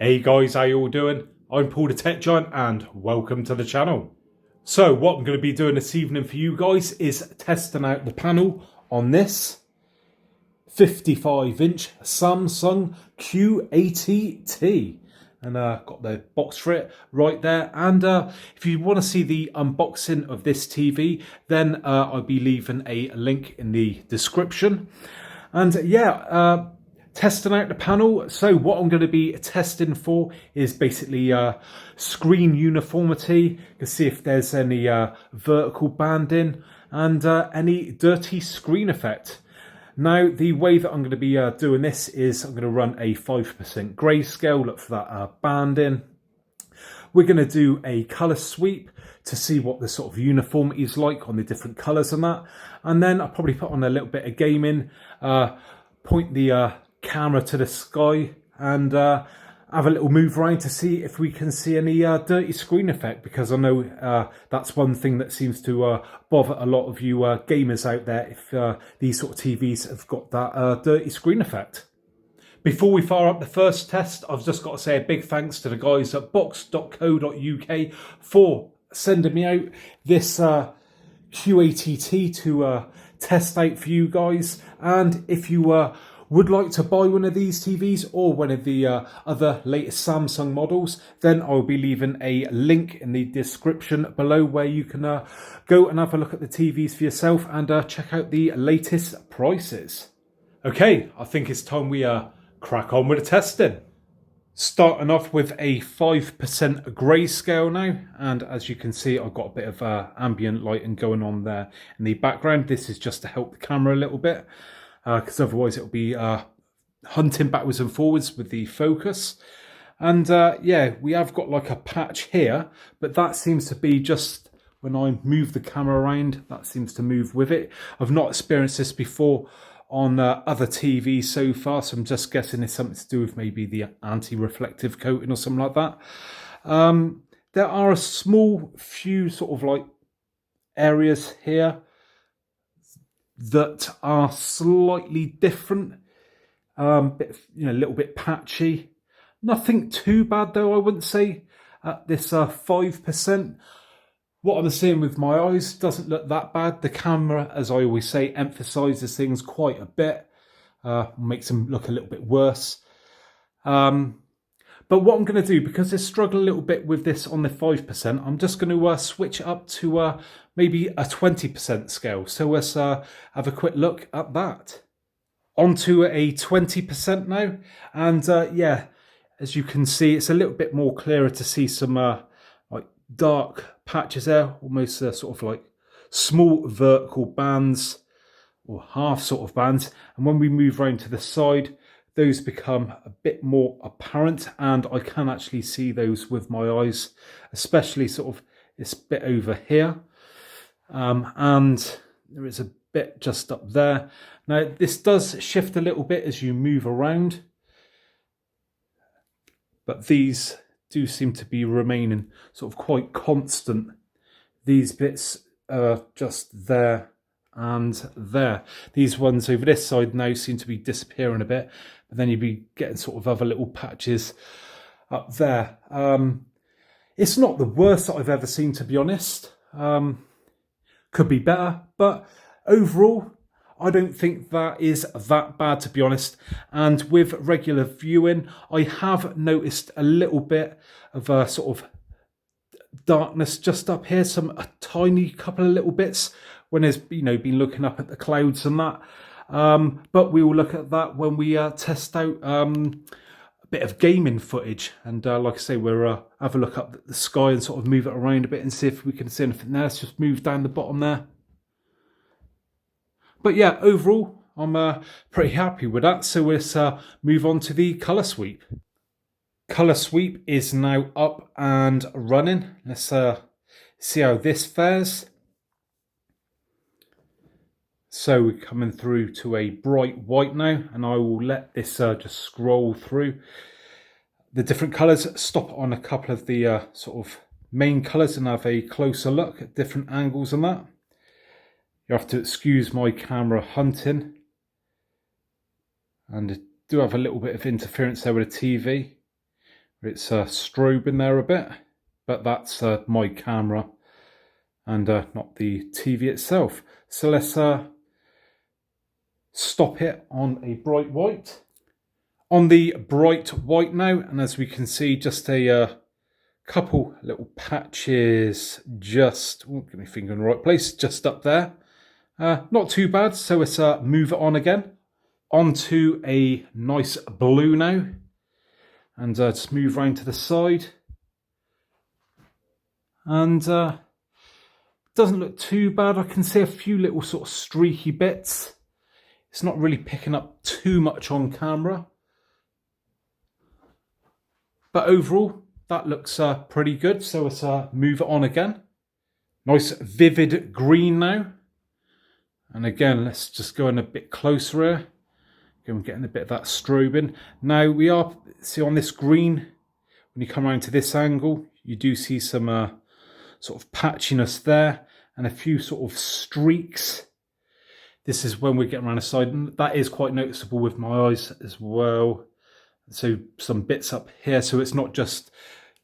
Hey guys, how you all doing? I'm Paul the Tech Giant and welcome to the channel. So what I'm going to be doing this evening for you guys is testing out the panel on this 55-inch Samsung Q80t. And got the box for it right there. And if you want to see the unboxing of this TV, then I'll be leaving a link in the description. And yeah, testing out the panel. So what I'm going to be testing for is basically screen uniformity. You can see if there's any vertical banding and any dirty screen effect. Now, the way that I'm going to be doing this is I'm going to run a 5% grayscale, look for that banding. We're going to do a colour sweep to see what the sort of uniformity is like on the different colours and that. And then I'll probably put on a little bit of gaming, point the camera to the sky and have a little move around to see if we can see any dirty screen effect, because I know that's one thing that seems to bother a lot of you gamers out there, if these sort of TVs have got that dirty screen effect. Before we fire up the first test, I've just got to say a big thanks to the guys at box.co.uk for sending me out this Q80t to test out for you guys. And if you would like to buy one of these TVs or one of the other latest Samsung models, then I'll be leaving a link in the description below where you can go and have a look at the TVs for yourself and check out the latest prices. Okay, I think it's time we crack on with the testing. Starting off with a 5% grayscale now, and as you can see, I've got a bit of ambient lighting going on there in the background. This is just to help the camera a little bit, because otherwise it'll be hunting backwards and forwards with the focus. And yeah, we have got like a patch here, but that seems to be just when I move the camera around, that seems to move with it. I've not experienced this before on other TVs so far, so I'm just guessing it's something to do with maybe the anti-reflective coating or something like that. There are a small few sort of like areas here that are slightly different, a little bit patchy. Nothing too bad though, I wouldn't say, at this 5%. What I'm seeing with my eyes doesn't look that bad. The camera, as I always say, emphasises things quite a bit, makes them look a little bit worse. But what I'm going to do, because I struggle a little bit with this on the 5%, I'm just going to switch up to maybe a 20% scale. So let's have a quick look at that. Onto a 20% now. And yeah, as you can see, it's a little bit more clearer to see some like dark patches there, almost sort of like small vertical bands or half sort of bands. And when we move around to the side, those become a bit more apparent, and I can actually see those with my eyes, especially sort of this bit over here. And there is a bit just up there. Now this does shift a little bit as you move around, but these do seem to be remaining sort of quite constant. These bits are just there and there. These ones over this side now seem to be disappearing a bit, but then you'd be getting sort of other little patches up there. It's not the worst that I've ever seen, to be honest. Could be better, but overall I don't think that is that bad, to be honest. And with regular viewing, I have noticed a little bit of a sort of darkness just up here, a tiny couple of little bits when there's, been looking up at the clouds and that. But we will look at that when we test out a bit of gaming footage. And like I say, we'll have a look up at the sky and sort of move it around a bit and see if we can see anything there. Let's just move down the bottom there. But yeah, overall, I'm pretty happy with that. So let's move on to the colour sweep. Colour sweep is now up and running. Let's see how this fares. So we're coming through to a bright white now, and I will let this just scroll through the different colours, stop on a couple of the sort of main colours and have a closer look at different angles and that. You have to excuse my camera hunting, and I do have a little bit of interference there with the TV. It's strobing there a bit, but that's my camera and not the TV itself. So let's stop it on a bright white. On the bright white now, and as we can see, just a couple little patches just, get my finger in the right place, just up there. Not too bad, so let's move it on again. Onto a nice blue now, and just move around to the side. And doesn't look too bad. I can see a few little sort of streaky bits. It's not really picking up too much on camera. But overall, that looks pretty good. So let's move it on again. Nice vivid green now. And again, let's just go in a bit closer here. Again, we're getting a bit of that strobing. Now we are, see on this green, when you come around to this angle, you do see some sort of patchiness there and a few sort of streaks. This is when we're getting around the side, and that is quite noticeable with my eyes as well. So some bits up here, so it's not just,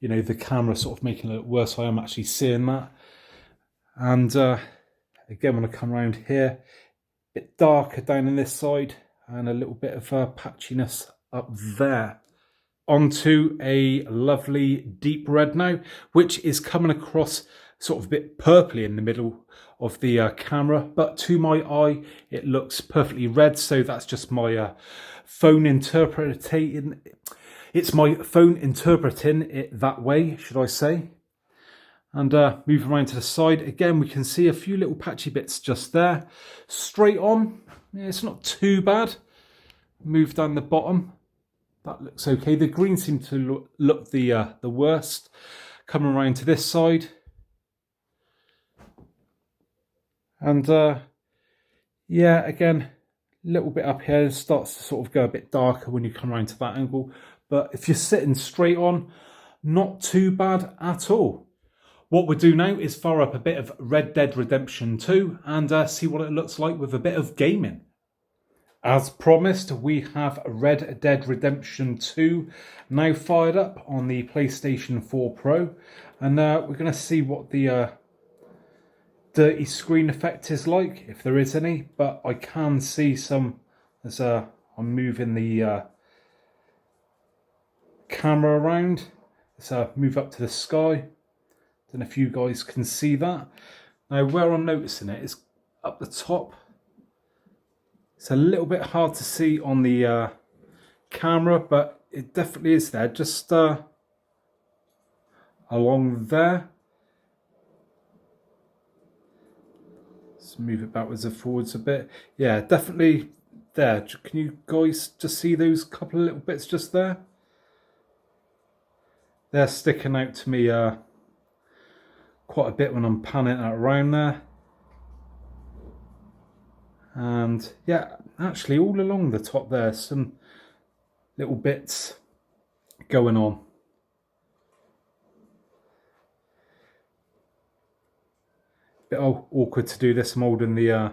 you know, the camera sort of making it look worse. I am actually seeing that. And again, when I come around here, a bit darker down in this side and a little bit of patchiness up there. Onto a lovely deep red now, which is coming across sort of a bit purpley in the middle of the camera, but to my eye it looks perfectly red. So that's just my phone interpreting. It's my phone interpreting it that way, should I say. And move around to the side again, we can see a few little patchy bits just there. Straight on, yeah, it's not too bad. Move down the bottom. That looks okay. The green seemed to look the worst. Coming around to this side. And yeah, again, a little bit up here. It starts to sort of go a bit darker when you come around to that angle. But if you're sitting straight on, not too bad at all. What we'll do now is fire up a bit of Red Dead Redemption 2 and see what it looks like with a bit of gaming. As promised, we have Red Dead Redemption 2 now fired up on the PlayStation 4 Pro. And we're going to see what the dirty screen effect is like, if there is any. But I can see some as I'm moving the camera around. Let's move up to the sky. Don't know if you guys can see that. Now, where I'm noticing it is up the top. It's a little bit hard to see on the camera, but it definitely is there. Just along there. Let's move it backwards and forwards a bit. Yeah, definitely there. Can you guys just see those couple of little bits just there? They're sticking out to me quite a bit when I'm panning it around there. And yeah, actually all along the top there, some little bits going on. Bit awkward to do this. I'm holding the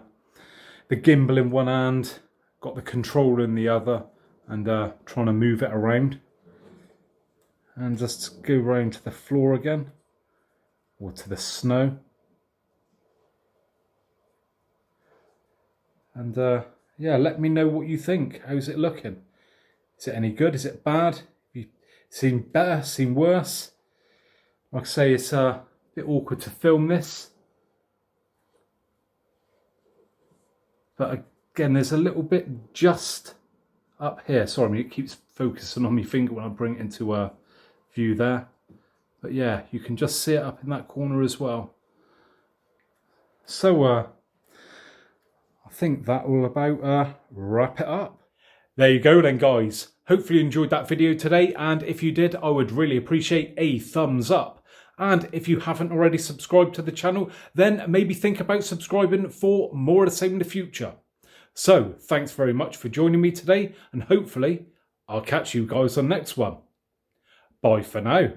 gimbal in one hand, got the controller in the other, and trying to move it around. And just go around to the floor again, or to the snow. And yeah, let me know what you think. How's it looking? Is it any good? Is it bad? Have you seen better, seen worse? Like I say, it's a bit awkward to film this. But again, there's a little bit just up here. Sorry, I mean, it keeps focusing on my finger when I bring it into view there. But yeah, you can just see it up in that corner as well. So I think that will about wrap it up. There you go then, guys. Hopefully you enjoyed that video today, and if you did, I would really appreciate a thumbs up. And if you haven't already subscribed to the channel, then maybe think about subscribing for more of the same in the future. So thanks very much for joining me today, and hopefully I'll catch you guys on the next one. Bye for now.